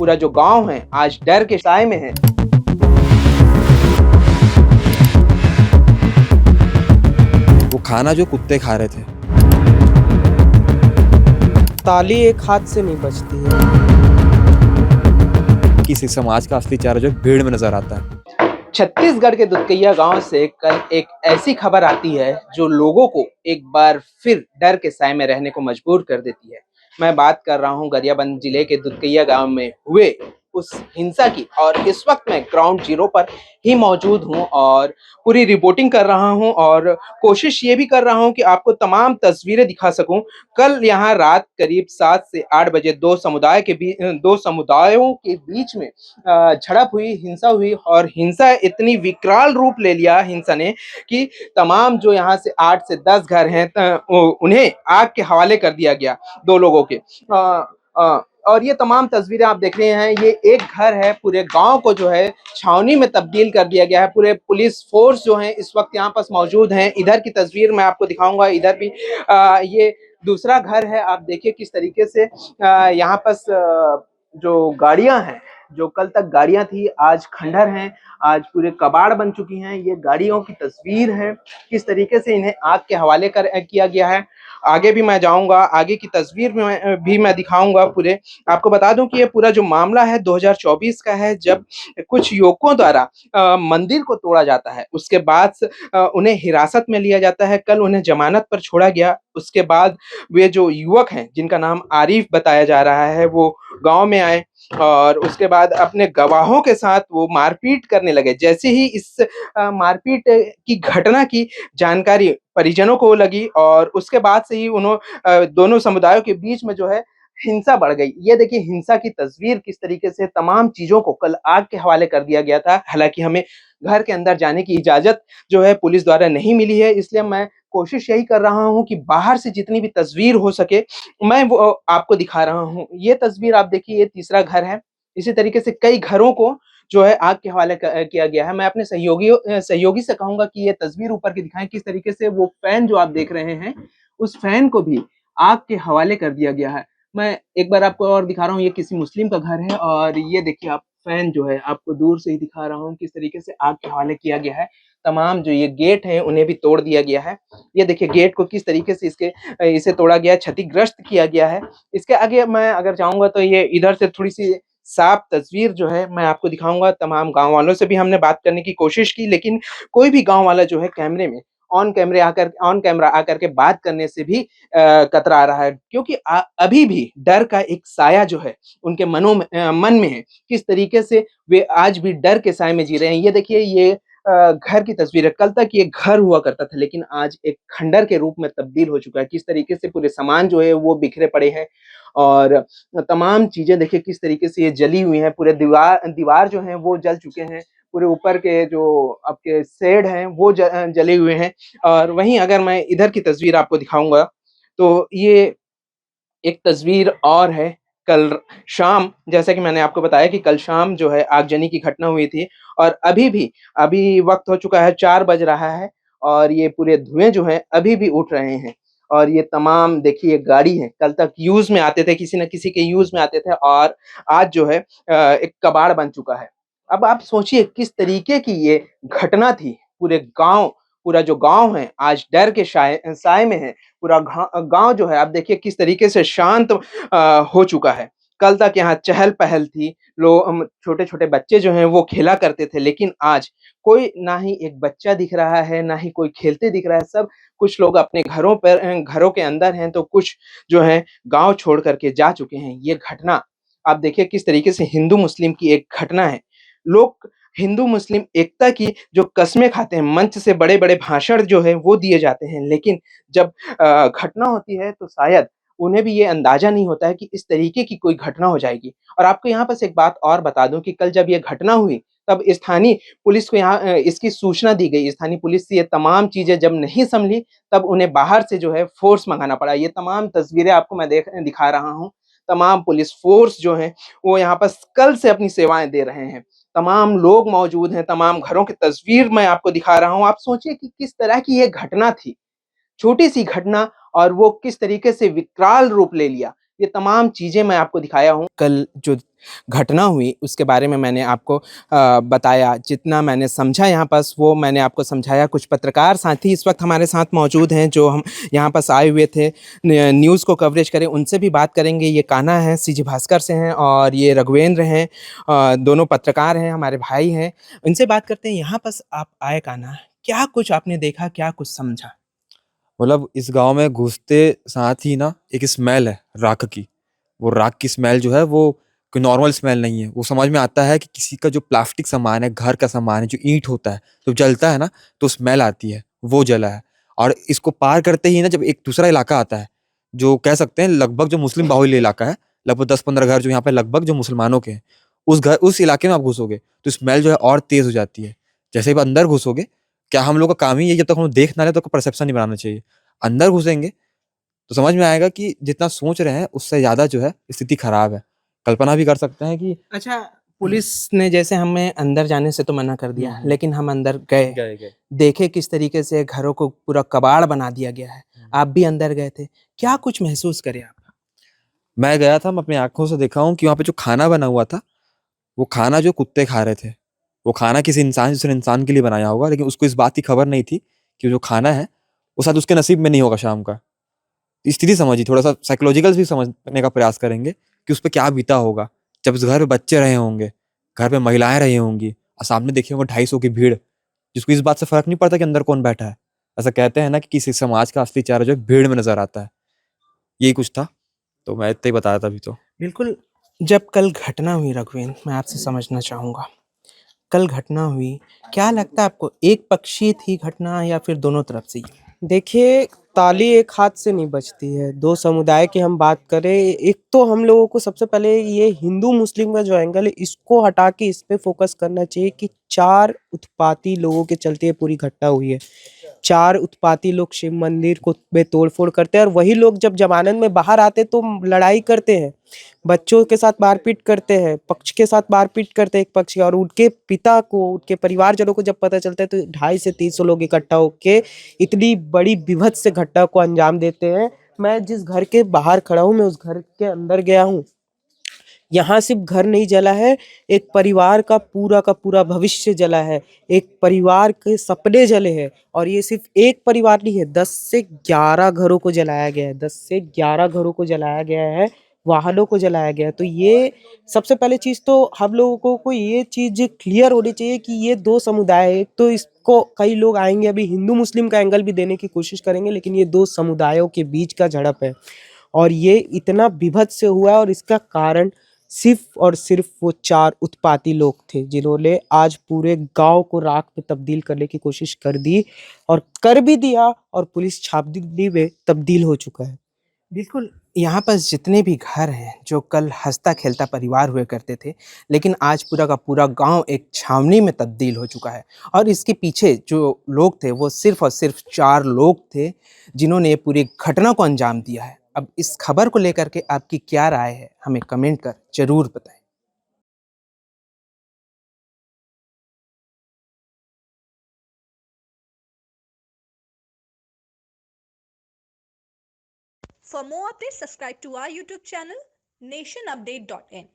पूरा जो गांव है आज डर के साए में है। वो खाना जो कुत्ते खा रहे थे। ताली एक हाथ से नहीं बजती है। किसी समाज का असली चेहरा जो भीड़ में नजर आता है। छत्तीसगढ़ के दुधकैया गांव से कल एक ऐसी खबर आती है जो लोगों को एक बार फिर डर के साए में रहने को मजबूर कर देती है। मैं बात कर रहा हूं गरियाबंद जिले के दुधकैया गांव में हुए उस हिंसा की, और इस वक्त मैं ग्राउंड जीरो पर ही मौजूद हूं और पूरी रिपोर्टिंग कर रहा हूं और कोशिश ये भी कर रहा हूं कि आपको तमाम तस्वीरें दिखा सकूं। कल यहां रात करीब 7 से 8 बजे दो समुदायों के बीच में झड़प हुई, हिंसा हुई, और हिंसा इतनी विकराल रूप ले लिया हिंसा ने कि तमाम जो यहाँ से 8 से 10 घर हैं उन्हें आग के हवाले कर दिया गया, दो लोगों के। और ये तमाम तस्वीरें आप देख रहे हैं, ये एक घर है, पूरे गांव को जो है छावनी में तब्दील कर दिया गया है। पूरे पुलिस फोर्स जो है इस वक्त यहाँ पास मौजूद हैं। इधर की तस्वीर मैं आपको दिखाऊंगा, इधर भी ये दूसरा घर है। आप देखिए किस तरीके से यहाँ पास जो गाड़ियां हैं, जो कल तक गाड़ियां थी आज खंडर हैं, आज पूरे कबाड़ बन चुकी हैं। ये गाड़ियों की तस्वीर है, किस तरीके से इन्हें आग के हवाले किया गया है। आगे भी मैं जाऊंगा, आगे की तस्वीर भी मैं दिखाऊंगा पूरे। आपको बता दूं कि ये पूरा जो मामला है 2024 का है, जब कुछ युवकों द्वारा मंदिर को तोड़ा जाता है। उसके बाद उन्हें हिरासत में लिया जाता है, कल उन्हें जमानत पर छोड़ा गया। उसके बाद वे जो युवक हैं जिनका नाम आरिफ बताया जा रहा है, वो गांव में आए और उसके बाद अपने गवाहों के साथ वो मारपीट करने लगे। जैसे ही इस मारपीट की घटना की जानकारी परिजनों को लगी और उसके बाद से ही दोनों समुदायों के बीच में जो है हिंसा बढ़ गई। ये देखिए हिंसा की तस्वीर, किस तरीके से तमाम चीजों को कल आग के हवाले कर दिया गया था। हालांकि हमें घर के अंदर जाने की इजाजत जो है पुलिस द्वारा नहीं मिली है, इसलिए मैं कोशिश यही कर रहा हूं कि बाहर से जितनी भी तस्वीर हो सके मैं वो आपको दिखा रहा हूं। ये तस्वीर आप देखिए, ये तीसरा घर है। इसी तरीके से कई घरों को जो है आग के हवाले किया गया है। मैं अपने सहयोगी से कहूंगा कि ये तस्वीर ऊपर की दिखाएं, किस तरीके से वो फैन जो आप देख रहे हैं उस फैन को भी आग के हवाले कर दिया गया है। मैं एक बार आपको और दिखा रहा हूँ, ये किसी मुस्लिम का घर है और ये देखिए आप फैन जो है आपको दूर से ही दिखा रहा हूँ, किस तरीके से आग के हवाले किया गया है। तमाम जो ये गेट हैं उन्हें भी तोड़ दिया गया है। ये देखिए गेट को किस तरीके से इसे तोड़ा गया है, क्षतिग्रस्त किया गया है। इसके आगे मैं अगर जाऊंगा तो ये इधर से थोड़ी सी साफ तस्वीर जो है मैं आपको दिखाऊंगा। तमाम गांव वालों से भी हमने बात करने की कोशिश की, लेकिन कोई भी गांव वाला जो है ऑन कैमरा आकर के बात करने से भी कतरा रहा है, क्योंकि अभी भी डर का एक साया जो है उनके मन में है। किस तरीके से वे आज भी डर के साए में जी रहे हैं। ये देखिए, ये घर की तस्वीर है। कल तक ये घर हुआ करता था, लेकिन आज एक खंडर के रूप में तब्दील हो चुका है। किस तरीके से पूरे सामान जो है वो बिखरे पड़े हैं और तमाम चीजें देखिए किस तरीके से ये जली हुई हैं। पूरे दीवार जो है वो जल चुके हैं। पूरे ऊपर के जो आपके शेड हैं वो जले हुए हैं। और वहीं अगर मैं इधर की तस्वीर आपको दिखाऊंगा तो ये एक तस्वीर और है। कल शाम, जैसा कि मैंने आपको बताया कि कल शाम जो है आगजनी की घटना हुई थी और अभी वक्त हो चुका है, 4 बज रहा है और ये पूरे धुएं जो हैं अभी भी उठ रहे हैं। और ये तमाम देखिए गाड़ी है, कल तक यूज में आते थे, किसी न किसी के यूज में आते थे और आज जो है एक कबाड़ बन चुका है। अब आप सोचिए किस तरीके की ये घटना थी। पूरा जो गांव है आज डर के साए में है। पूरा गांव जो है आप देखिए किस तरीके से शांत हो चुका है। कल तक यहाँ चहल पहल थी, लोग छोटे छोटे बच्चे जो हैं वो खेला करते थे, लेकिन आज कोई ना ही एक बच्चा दिख रहा है, ना ही कोई खेलते दिख रहा है। सब कुछ लोग अपने घरों के अंदर हैं, तो कुछ जो है गांव छोड़ करके जा चुके हैं। ये घटना आप देखिए किस तरीके से हिंदू मुस्लिम की एक घटना है। लोग हिंदू मुस्लिम एकता की जो कस्में खाते हैं, मंच से बड़े बड़े भाषण जो है वो दिए जाते हैं, लेकिन जब घटना होती है तो शायद उन्हें भी ये अंदाजा नहीं होता है कि इस तरीके की कोई घटना हो जाएगी। और आपको यहाँ बस एक बात और बता दूं कि कल जब ये घटना हुई तब स्थानीय पुलिस को यहाँ इसकी सूचना दी गई। स्थानीय पुलिस से ये तमाम चीजें जब नहीं संभली तब उन्हें बाहर से जो है फोर्स मंगाना पड़ा। ये तमाम तस्वीरें आपको मैं दिखा रहा हूँ। तमाम पुलिस फोर्स जो है वो यहाँ पर कल से अपनी सेवाएं दे रहे हैं। तमाम लोग मौजूद हैं, तमाम घरों की तस्वीर मैं आपको दिखा रहा हूँ। आप सोचिए कि किस तरह की ये घटना थी, छोटी सी घटना, और वो किस तरीके से विकराल रूप ले लिया। ये तमाम चीज़ें मैं आपको दिखाया हूँ। कल जो घटना हुई उसके बारे में मैंने आपको बताया, जितना मैंने समझा यहाँ पास वो मैंने आपको समझाया। कुछ पत्रकार साथी इस वक्त हमारे साथ मौजूद हैं जो हम यहाँ पास आए हुए थे न्यूज़ को कवरेज करें, उनसे भी बात करेंगे। ये कान्हा हैं, सीजी भास्कर से हैं, और ये रघुवेंद्र हैं, दोनों पत्रकार हैं, हमारे भाई हैं। इनसे बात करते हैं। यहाँ पास आप आए कान्हा, क्या कुछ आपने देखा, क्या कुछ समझा? मतलब इस गांव में घुसते साथ ही ना एक स्मेल है राख की। वो राख की स्मेल जो है वो कोई नॉर्मल स्मेल नहीं है। वो समझ में आता है कि किसी का जो प्लास्टिक सामान है, घर का सामान है, जो ईंट होता है, जब जलता है ना तो स्मेल आती है, वो जला है। और इसको पार करते ही ना जब एक दूसरा इलाका आता है, जो कह सकते हैं लगभग जो मुस्लिम बाहुल्य इलाका है, लगभग 10-15 घर जो यहाँ पे लगभग जो मुसलमानों के हैं, उस इलाके में आप घुसोगे तो स्मेल जो है और तेज हो जाती है। जैसे ही आप अंदर घुसोगे, क्या हम लोग का काम ही है, जब तक हम देख ना ले तो परसेप्शन नहीं बनाना चाहिए। अंदर घुसेंगे तो समझ में आएगा कि जितना सोच रहे हैं उससे ज्यादा जो है स्थिति खराब है। कल्पना भी कर सकते हैं कि अच्छा, पुलिस ने जैसे हमें अंदर जाने से तो मना कर दिया, लेकिन हम अंदर गए, गए गए देखे किस तरीके से घरों को पूरा कबाड़ बना दिया गया है। आप भी अंदर गए थे, क्या कुछ महसूस करे आप? मैं गया था, मैं अपनी आंखों से देखा हूँ कि वहाँ पे जो खाना बना हुआ था, वो खाना जो कुत्ते खा रहे थे। वो खाना किसी इंसान दूसरे इंसान के लिए बनाया होगा, लेकिन उसको इस बात की खबर नहीं थी कि जो खाना है वो शायद उसके नसीब में नहीं होगा शाम का। स्थिति समझिए, थोड़ा सा साइकोलॉजिकल भी समझने का प्रयास करेंगे कि उस पर क्या बीता होगा। जब उस घर पे बच्चे रहे होंगे, घर पे महिलाएं रही होंगी, और सामने देखिए होगा 250 की भीड़, जिसको इस बात से फर्क नहीं पड़ता कि अंदर कौन बैठा है। ऐसा कहते हैं ना कि किसी समाज का असली चेहरा जो है भीड़ में नजर आता है। यही कुछ था, तो मैं इतना ही बताया था अभी तो। बिल्कुल। जब कल घटना हुई रघुवीर, मैं आपसे समझना चाहूँगा, कल घटना हुई, क्या लगता है आपको एक पक्षीय थी घटना या फिर दोनों तरफ से ही? देखिए, ताली एक हाथ से नहीं बजती है। दो समुदाय की हम बात करें, एक तो हम लोगों को सबसे पहले ये हिंदू मुस्लिम का जो एंगल है इसको हटा के इस पे फोकस करना चाहिए कि 4 उत्पाती लोगों के चलते ये पूरी घटना हुई है। 4 उत्पाती लोग शिव मंदिर को में तोड़-फोड़ करते हैं और वही लोग जब जमानत में बाहर आते तो लड़ाई करते हैं। बच्चों के साथ मारपीट करते हैं, पक्ष के साथ मारपीट करते हैं एक पक्ष के, और उनके पिता को, उनके परिवारजनों को जब पता चलता है तो 250 से 300 लोग इकट्ठा होके इतनी बड़ी बीभत्स घटना को अंजाम देते हैं। मैं जिस घर के बाहर खड़ा हूँ, मैं उस घर के अंदर गया हूँ। यहाँ सिर्फ घर नहीं जला है, एक परिवार का पूरा भविष्य जला है। एक परिवार के सपने जले हैं, और ये सिर्फ एक परिवार नहीं है, 10 से 11 घरों को जलाया गया है। 10 से 11 घरों को जलाया गया है, वाहनों को जलाया गया है। तो ये सबसे पहले चीज़ तो हम लोगों को ये चीज़ क्लियर होनी चाहिए कि ये 2 समुदाय है। एक तो इसको कई लोग आएँगे अभी हिंदू मुस्लिम का एंगल भी देने की कोशिश करेंगे, लेकिन ये 2 समुदायों के बीच का झड़प है। और ये इतना बीभत्स हुआ है, और इसका कारण सिर्फ और सिर्फ वो 4 उत्पाती लोग थे, जिन्होंने आज पूरे गाँव को राख में तब्दील करने की कोशिश कर दी, और कर भी दिया, और पुलिस छावनी में तब्दील हो चुका है। बिल्कुल, यहाँ पास जितने भी घर हैं, जो कल हँसता-खेलता परिवार हुआ करते थे, लेकिन आज पूरा का पूरा गाँव एक छावनी में तब्दील हो चुका है। और इसके पीछे जो लोग थे, वो सिर्फ़ और सिर्फ़ 4 लोग थे, जिन्होंने ये पूरी घटना को अंजाम दिया है। अब इस खबर को लेकर के आपकी क्या राय है? हमें कमेंट कर ज़रूर बताएँ। For more updates, subscribe to our YouTube channel nationupdate.in.